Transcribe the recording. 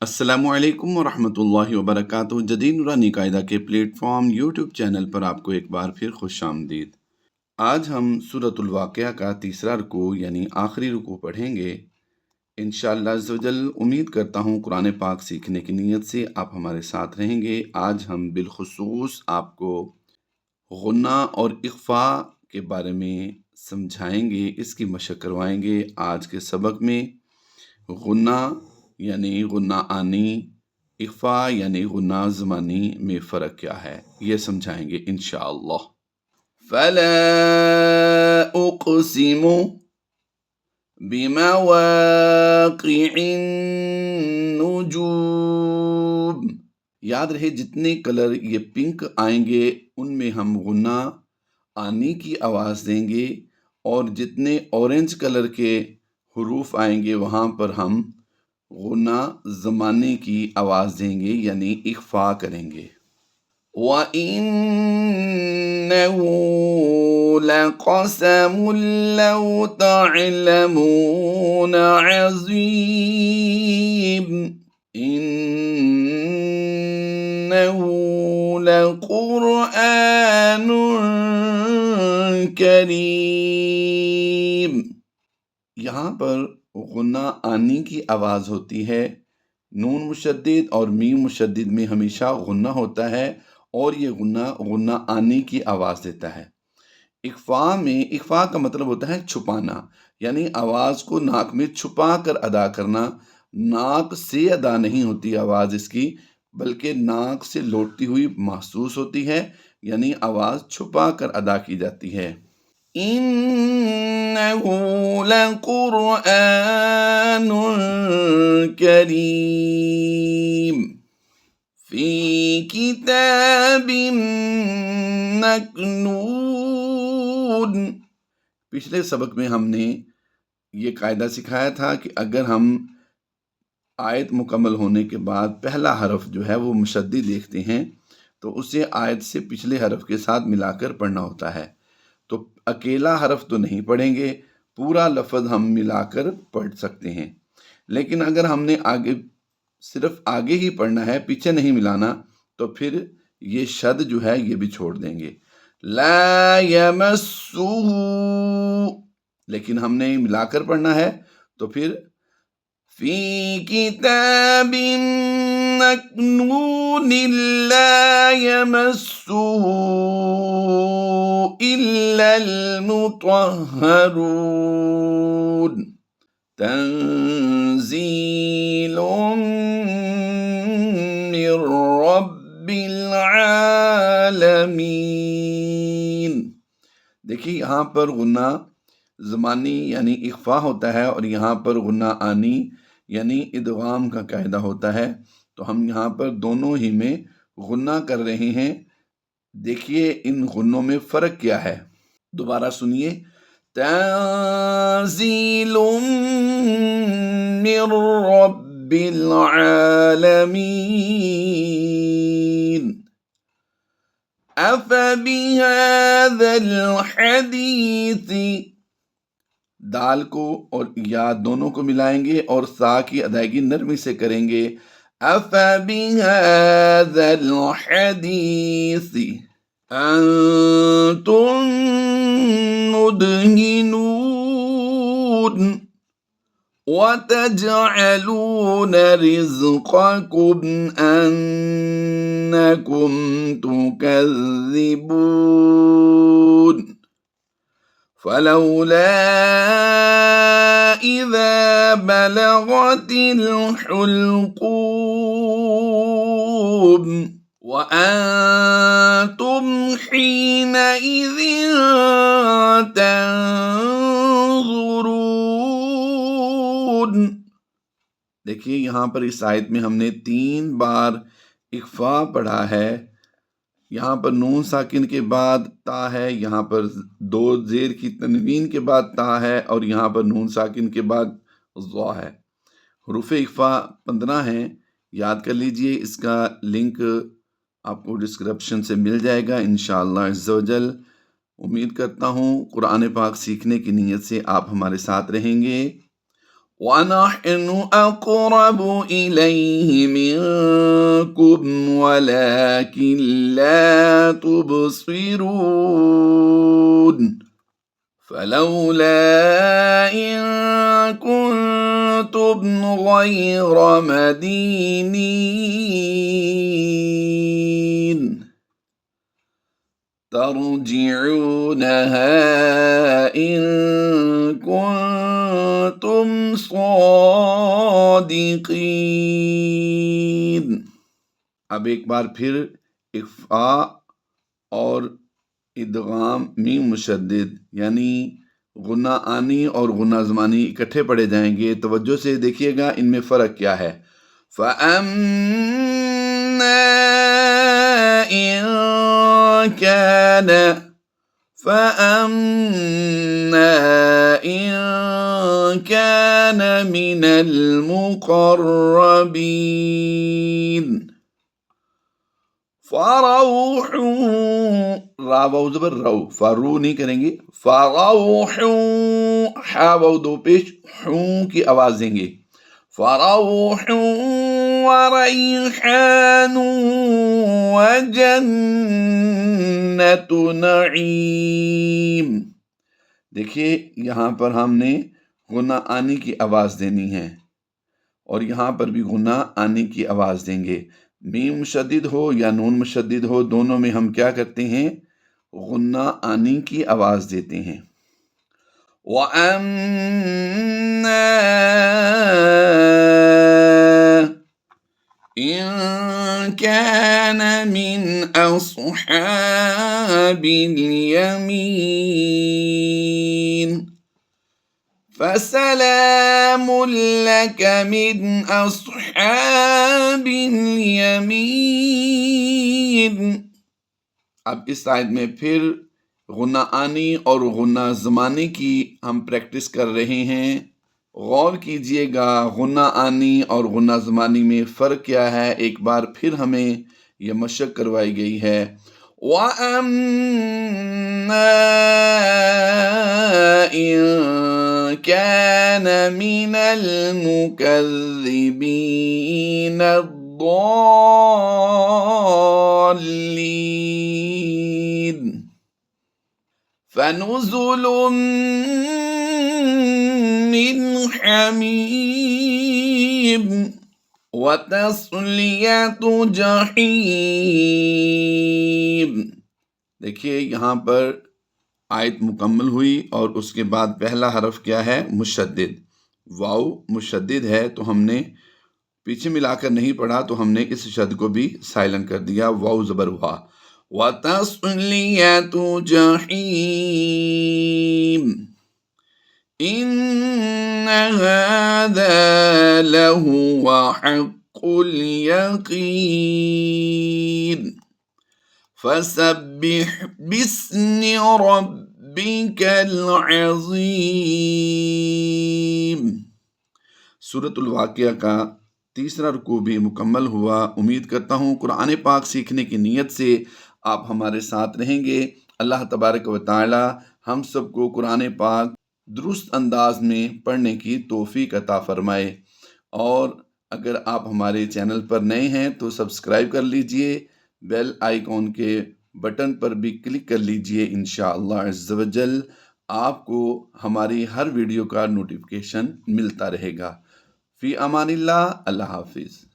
السلام علیکم ورحمۃ اللہ وبرکاتہ۔ جدید نورانی قاعدہ کے پلیٹ فارم یوٹیوب چینل پر آپ کو ایک بار پھر خوش آمدید۔ آج ہم سورۃ الواقعہ کا تیسرا رکوع یعنی آخری رکوع پڑھیں گے۔ انشاءاللہ عز و جل امید کرتا ہوں قرآن پاک سیکھنے کی نیت سے آپ ہمارے ساتھ رہیں گے۔ آج ہم بالخصوص آپ کو غنہ اور اخفاء کے بارے میں سمجھائیں گے، اس کی مشق کروائیں گے۔ آج کے سبق میں غنہ یعنی غنہ آنی، اخفاء یعنی غنہ زمانی میں فرق کیا ہے، یہ سمجھائیں گے انشاءاللہ۔ فَلَا أُقْسِمُ بِمَوَاقِعِ النُّجُومِ۔ یاد رہے جتنے کلر یہ پنک آئیں گے ان میں ہم غنہ آنی کی آواز دیں گے، اور جتنے اورنج کلر کے حروف آئیں گے وہاں پر ہم غنہ زمانے کی آواز دیں گے یعنی اخفاء کریں گے۔ وَإِنَّهُ لَقَسَمٌ لَوْ تَعْلَمُونَ عَظِيمٌ إِنَّهُ لَقُرْآنٌ کریم۔ یہاں پر غنہ آنی کی آواز ہوتی ہے، نون مشدد اور میم مشدد میں ہمیشہ غنہ ہوتا ہے، اور یہ غنہ آنی کی آواز دیتا ہے۔ اخفاء کا مطلب ہوتا ہے چھپانا، یعنی آواز کو ناک میں چھپا کر ادا کرنا۔ ناک سے ادا نہیں ہوتی آواز اس کی، بلکہ ناک سے لوٹتی ہوئی محسوس ہوتی ہے، یعنی آواز چھپا کر ادا کی جاتی ہے۔ إِنَّهُ لَقُرْآنٌ کریم فِي کِتَابٍ مَّكْنُونٍ۔ پچھلے سبق میں ہم نے یہ قاعدہ سکھایا تھا کہ اگر ہم آیت مکمل ہونے کے بعد پہلا حرف جو ہے وہ مشدد دیکھتے ہیں تو اسے آیت سے پچھلے حرف کے ساتھ ملا کر پڑھنا ہوتا ہے۔ تو اکیلا حرف تو نہیں پڑھیں گے، پورا لفظ ہم ملا کر پڑھ سکتے ہیں، لیکن اگر ہم نے صرف آگے ہی پڑھنا ہے، پیچھے نہیں ملانا، تو پھر یہ شد جو ہے یہ بھی چھوڑ دیں گے۔ لا یمسہ، لیکن ہم نے ملا کر پڑھنا ہے، تو پھر فی کتاب مکنون لا یمسہ الا المطہرون تنزیل من رب العالمین۔ دیکھیے یہاں پر غنہ زمانی یعنی اخفاء ہوتا ہے، اور یہاں پر غنہ آنی یعنی ادغام کا قاعدہ ہوتا ہے۔ تو ہم یہاں پر دونوں ہی میں غنہ کر رہے ہیں۔ دیکھیے ان غنوں میں فرق کیا ہے، دوبارہ سنیے۔ تنزیل من رب العالمین افبہذا الحدیث، دال کو اور یا دونوں کو ملائیں گے اور سا کی ادائیگی نرمی سے کریں گے۔ افبہذا الحدیث انتم مدہنون وتجعلون رزقکم انکم تکذبون فلولا اذا بلغت الحلقوم وَأَنْتُمْ حِينَئِذٍ تَنْظُرُونَ۔ دیکھیے یہاں پر اس آیت میں ہم نے 3 بار اخفاء پڑھا ہے۔ یہاں پر نون ساکن کے بعد تا ہے، یہاں پر 2 زیر کی تنوین کے بعد تا ہے، اور یہاں پر نون ساکن کے بعد ضا ہے۔ حروف اخفاء 15 ہیں، یاد کر لیجئے۔ اس کا لنک آپ کو ڈسکرپشن سے مل جائے گا انشاءاللہ عز و جل۔ امید کرتا ہوں قرآن پاک سیکھنے کی نیت سے آپ ہمارے ساتھ رہیں گے۔ وَنَحْنُ أَقْرَبُ إِلَيْهِ مِنكُمْ وَلَكِنْ لَا تُبْصِرُونَ فَلَوْلَا إِن كُنتُمْ غَيْرَ مَدِينِينَ ترجعونها إن كنتم صادقین۔ اب ایک بار پھر اخفا اور ادغام میم مشدد یعنی غنہ آنی اور غنہ زمانی اکٹھے پڑھے جائیں گے۔ توجہ سے دیکھیے گا ان میں فرق کیا ہے۔ فَأَمَّا إِن كَانَ مِنَ الْمُقَرَّبِينَ فَرَوْحٌ را واو زبر رو، فرو نہیں کریں گے، فَرَوْحٌ حا واو دو پیش حوں کی آواز دیں گے، فَرَوْحٌ وَرَيْحَانٌ وَجَنَّتُ نَعِيمٍ۔ دیکھیے یہاں پر ہم نے غنہ آنی کی آواز دینی ہے اور یہاں پر بھی غنہ آنی کی آواز دیں گے۔ میم مشدد ہو یا نون مشدد ہو، دونوں میں ہم کیا کرتے ہیں؟ غنہ آنی کی آواز دیتے ہیں۔ وَأَمَّا إِن كَانَ مِنْ أَصْحَابِ الْيَمِينِ فَسَلَامٌ لَكَ مِنْ أَصْحَابِ الْيَمِينِ۔ اب اس آیت میں پھر غنہ آنی اور غنہ زمانی کی ہم پریکٹس کر رہے ہیں۔ غور کیجئے گا غنہ آنی اور غنہ زمانی میں فرق کیا ہے، ایک بار پھر ہمیں یہ مشق کروائی گئی ہے۔ وَأَمَّا إِن كَانَ مِنَ الْمُكَذِّبِينَ الضَّالِّينَ فَنُزُلٌ مِّنْ حَمِيمٍ وَتَصْلِيَةُ جَحِيمٍ۔ دیکھیے یہاں پر آیت مکمل ہوئی اور اس کے بعد پہلا حرف کیا ہے؟ مشدد، واو مشدد ہے تو ہم نے پیچھے ملا کر نہیں پڑھا، تو ہم نے اس شد کو بھی سائلنٹ کر دیا، واو زبر ہوا۔ وَتَصْلِيَةُ جَحِيمٍ إِنَّ هَذَا لَهُوَ حَقُّ الْيَقِينِ فَسَبِّحْ بِاسْمِ رَبِّكَ الْعَظِيمِ۔ سورۃ الواقعہ کا تیسرا رکوع بھی مکمل ہوا۔ امید کرتا ہوں قرآن پاک سیکھنے کی نیت سے آپ ہمارے ساتھ رہیں گے۔ اللہ تبارک و تعالی ہم سب کو قرآن پاک درست انداز میں پڑھنے کی توفیق عطا فرمائے، اور اگر آپ ہمارے چینل پر نئے ہیں تو سبسکرائب کر لیجئے، بیل آئیکن کے بٹن پر بھی کلک کر لیجئے۔ انشاءاللہ عز و جل آپ کو ہماری ہر ویڈیو کا نوٹیفیکیشن ملتا رہے گا۔ فی امان اللہ، اللہ حافظ۔